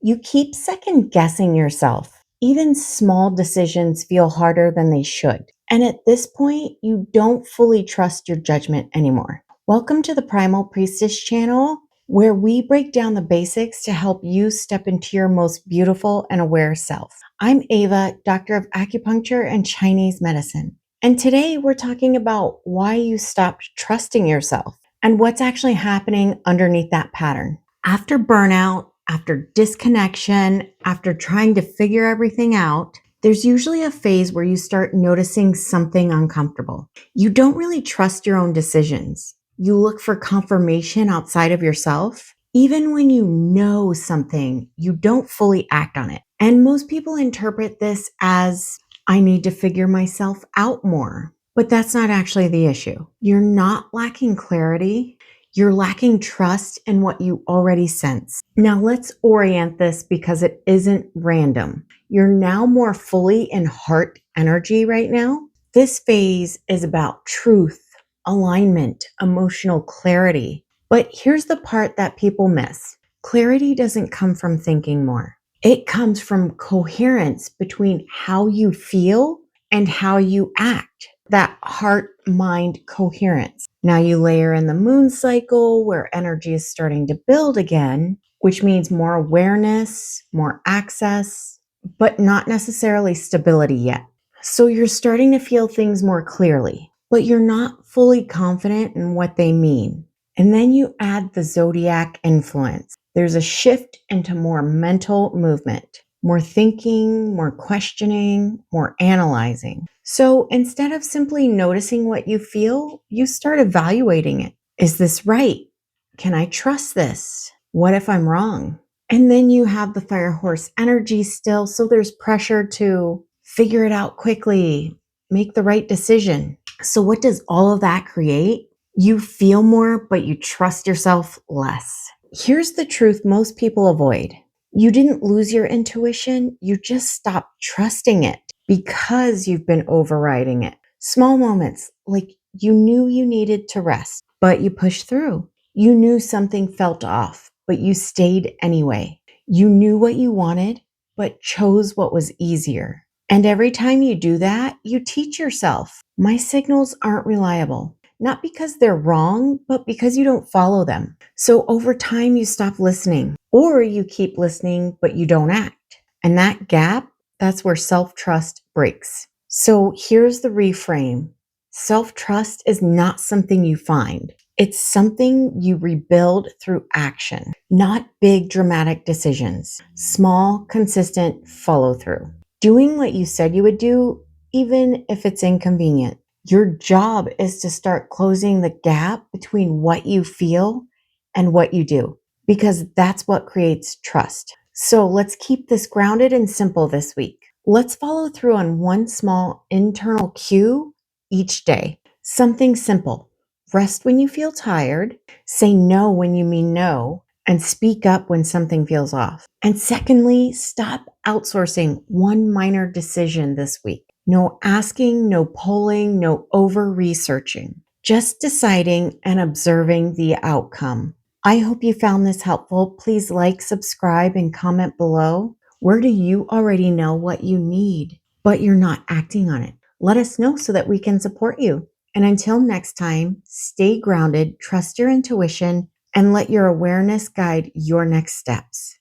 You keep second guessing yourself. Even small decisions feel harder than they should. And at this point, you don't fully trust your judgment anymore. Welcome to the Primal Priestess channel, where we break down the basics to help you step into your most beautiful and aware self. I'm Ava, doctor of acupuncture and Chinese medicine. And today we're talking about why you stopped trusting yourself and what's actually happening underneath that pattern. After burnout, after disconnection, after trying to figure everything out, there's usually a phase where you start noticing something uncomfortable. You don't really trust your own decisions. You look for confirmation outside of yourself. Even when you know something, you don't fully act on it. And most people interpret this as, I need to figure myself out more. But that's not actually the issue. You're not lacking clarity. You're lacking trust in what you already sense. Now let's orient this because it isn't random. You're now more fully in heart energy right now. This phase is about truth, alignment, emotional clarity. But here's the part that people miss. Clarity doesn't come from thinking more. It comes from coherence between how you feel and how you act. That heart-mind coherence. Now you layer in the moon cycle where energy is starting to build again, which means more awareness, more access, but not necessarily stability yet. So you're starting to feel things more clearly, but you're not fully confident in what they mean. And then you add the zodiac influence. There's a shift into more mental movement, more thinking, more questioning, more analyzing. So instead of simply noticing what you feel, you start evaluating it. Is this right? Can I trust this? What if I'm wrong? And then you have the fire horse energy still, so there's pressure to figure it out quickly, make the right decision. So what does all of that create? You feel more, but you trust yourself less. Here's the truth most people avoid. You didn't lose your intuition, you just stopped trusting it because you've been overriding it. Small moments, like you knew you needed to rest, but you pushed through. You knew something felt off, but you stayed anyway. You knew what you wanted, but chose what was easier. And every time you do that, you teach yourself, my signals aren't reliable. Not because they're wrong, but because you don't follow them. So over time, you stop listening, or you keep listening, but you don't act. And that gap, that's where self-trust breaks. So here's the reframe. Self-trust is not something you find. It's something you rebuild through action, not big dramatic decisions. Small, consistent follow through. Doing what you said you would do, even if it's inconvenient. Your job is to start closing the gap between what you feel and what you do, because that's what creates trust. So let's keep this grounded and simple this week. Let's follow through on one small internal cue each day. Something simple. Rest when you feel tired, say no when you mean no, and speak up when something feels off. And secondly, stop outsourcing one minor decision this week. No asking, no polling, no over-researching. Just deciding and observing the outcome. I hope you found this helpful. Please like, subscribe, and comment below. Where do you already know what you need, but you're not acting on it? Let us know so that we can support you. And until next time, stay grounded, trust your intuition, and let your awareness guide your next steps.